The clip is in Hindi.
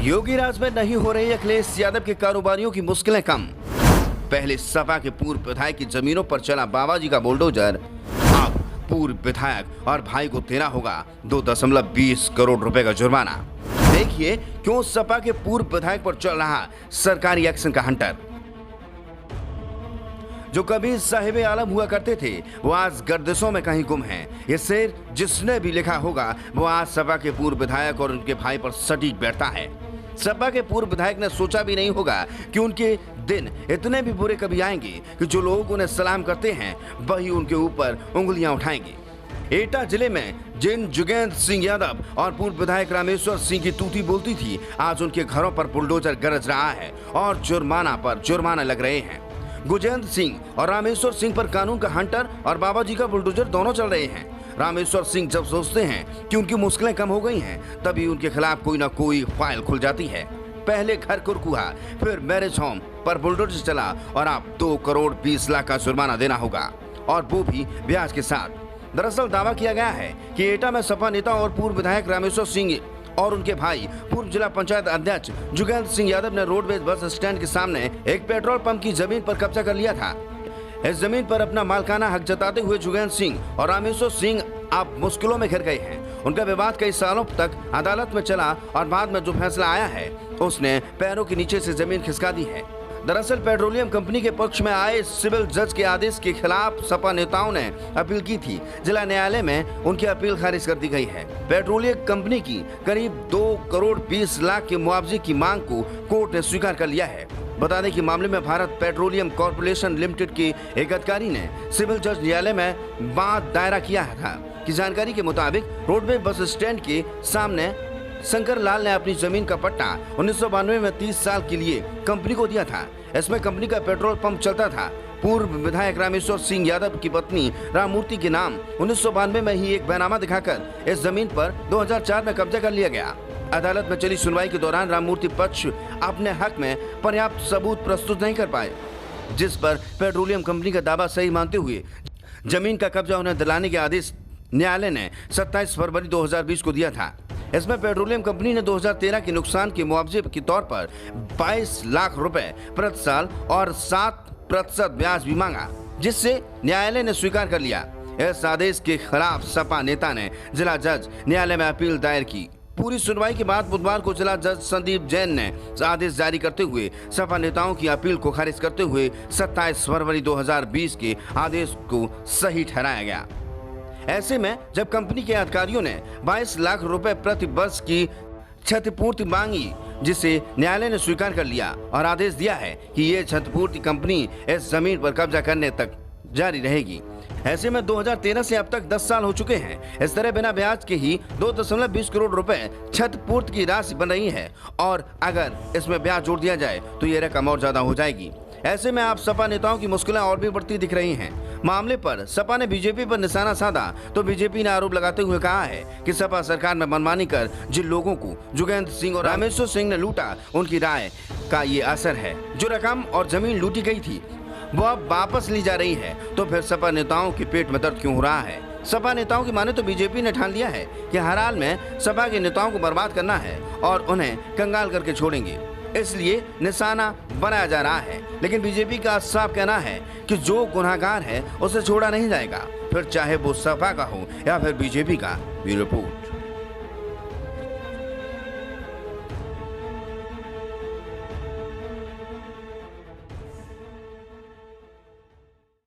योगी राज में नहीं हो रही अखिलेश यादव के कारोबारियों की मुश्किलें कम। पहले सपा के पूर्व विधायक की जमीनों पर चला बाबा जी का बुलडोजर, अब पूर्व विधायक और भाई को देना होगा 2.20 करोड़ रुपए का जुर्माना। देखिए क्यों सपा के पूर्व विधायक पर चल रहा सरकारी एक्शन का हंटर। जो कभी साहिब आलम हुआ करते थे वो आज गर्दिशों में कहीं गुम हैं। ये शेर जिसने भी लिखा होगा वो आज सपा के पूर्व विधायक और उनके भाई पर सटीक बैठता है। सपा के पूर्व विधायक ने सोचा भी नहीं होगा कि उनके दिन इतने भी बुरे कभी आएंगे कि जो लोग उन्हें सलाम करते हैं वही उनके ऊपर उंगलियां उठाएंगे। एटा जिले में जिन जुगेंद्र सिंह यादव और पूर्व विधायक रामेश्वर सिंह की तूती बोलती थी, आज उनके घरों पर बुलडोजर गरज रहा है और जुर्माना पर जुर्माना लग रहे हैं। गुजेंद्र सिंह और रामेश्वर सिंह पर कानून का हंटर और बाबा जी का बुलडोजर दोनों चल रहे हैं। रामेश्वर सिंह जब सोचते हैं कि उनकी मुश्किलें कम हो गई हैं, तभी उनके खिलाफ कोई ना कोई फाइल खुल जाती है। पहले घर कुरकुहा, फिर मैरिज होम पर बुलडोजर चला और अब 2 करोड़ 20 लाख का जुर्माना देना होगा, और वो भी ब्याज के साथ। दरअसल दावा किया गया है कि एटा में सपा नेता और पूर्व विधायक रामेश्वर सिंह और उनके भाई पूर्व जिला पंचायत अध्यक्ष जुगेंद्र सिंह यादव ने रोडवेज बस स्टैंड के सामने एक पेट्रोल पंप की जमीन पर कब्जा कर लिया था। इस जमीन पर अपना मालकाना हक जताते हुए जुगेंद्र सिंह और रामेश्वर सिंह अब मुश्किलों में घिर गए हैं। उनका विवाद कई सालों तक अदालत में चला और बाद में जो फैसला आया है उसने पैरों के नीचे से जमीन खिसका दी है। दरअसल पेट्रोलियम कंपनी के पक्ष में आए सिविल जज के आदेश के खिलाफ सपा नेताओं ने अपील की थी। जिला न्यायालय में उनकी अपील खारिज कर दी गई है। पेट्रोलियम कंपनी की करीब 2 करोड़ 20 लाख के मुआवजे की मांग को कोर्ट ने स्वीकार कर लिया है। बता दें कि मामले में भारत पेट्रोलियम कॉर्पोरेशन लिमिटेड के एक अधिकारी ने सिविल जज न्यायालय में वाद दायरा किया था कि जानकारी के मुताबिक रोडवे बस स्टैंड के सामने शंकर लाल ने अपनी जमीन का पट्टा 1992 में 30 साल के लिए कंपनी को दिया था। इसमें कंपनी का पेट्रोल पंप चलता था। पूर्व विधायक रामेश्वर सिंह यादव की पत्नी राममूर्ति के नाम 1992 में ही एक बैनामा दिखाकर इस जमीन पर 2004 में कब्जा कर लिया गया। अदालत में चली सुनवाई के दौरान राममूर्ति पक्ष अपने हक में पर्याप्त सबूत प्रस्तुत नहीं कर पाए, जिस पर पेट्रोलियम कंपनी का दावा सही मानते हुए जमीन का कब्जा उन्हें दिलाने के आदेश न्यायालय ने 27 फरवरी 2020 को दिया था। इसमें पेट्रोलियम कंपनी ने 2013 के नुकसान के मुआवजे के तौर पर 22 लाख रुपए प्रति साल और 7% ब्याज भी मांगा, जिससे न्यायालय ने स्वीकार कर लिया। इस आदेश के खिलाफ सपा नेता ने जिला जज न्यायालय में अपील दायर की। पूरी सुनवाई के बाद बुधवार को जिला जज संदीप जैन ने आदेश जारी करते हुए सपा नेताओं की अपील को खारिज करते हुए 27 फरवरी 2020 के आदेश को सही ठहराया गया। ऐसे में जब कंपनी के अधिकारियों ने 22 लाख रुपए प्रति वर्ष की क्षतिपूर्ति मांगी, जिसे न्यायालय ने स्वीकार कर लिया और आदेश दिया है कि ये क्षतिपूर्ति कंपनी इस जमीन पर कब्जा करने तक जारी रहेगी। ऐसे में 2013 से अब तक 10 साल हो चुके हैं। इस तरह बिना ब्याज के ही 2.20 करोड़ रुपए क्षतिपूर्ति की राशि बन रही है, और अगर इसमें ब्याज जोड़ दिया जाए तो ये रकम और ज्यादा हो जाएगी। ऐसे में आप सपा नेताओं की मुश्किलें और भी बढ़ती दिख रही हैं। मामले पर सपा ने बीजेपी पर निशाना साधा तो बीजेपी ने आरोप लगाते हुए कहा है कि सपा सरकार में मनमानी कर जिन लोगों को जुगेंद्र सिंह और रामेश्वर सिंह ने लूटा, उनकी राय का ये असर है। जो रकम और जमीन लूटी गई थी वो अब वापस ली जा रही है, तो फिर सपा नेताओं के पेट में दर्द क्यों हो रहा है? सपा नेताओं की माने तो बीजेपी ने ठान लिया है कि हर हाल में सपा के नेताओं को बर्बाद करना है और उन्हें कंगाल करके छोड़ेंगे, इसलिए निशाना बनाया जा रहा है। लेकिन बीजेपी का साफ कहना है कि जो गुनाहगार है उसे छोड़ा नहीं जाएगा, फिर चाहे वो सपा का हो या फिर बीजेपी का। Bureau report.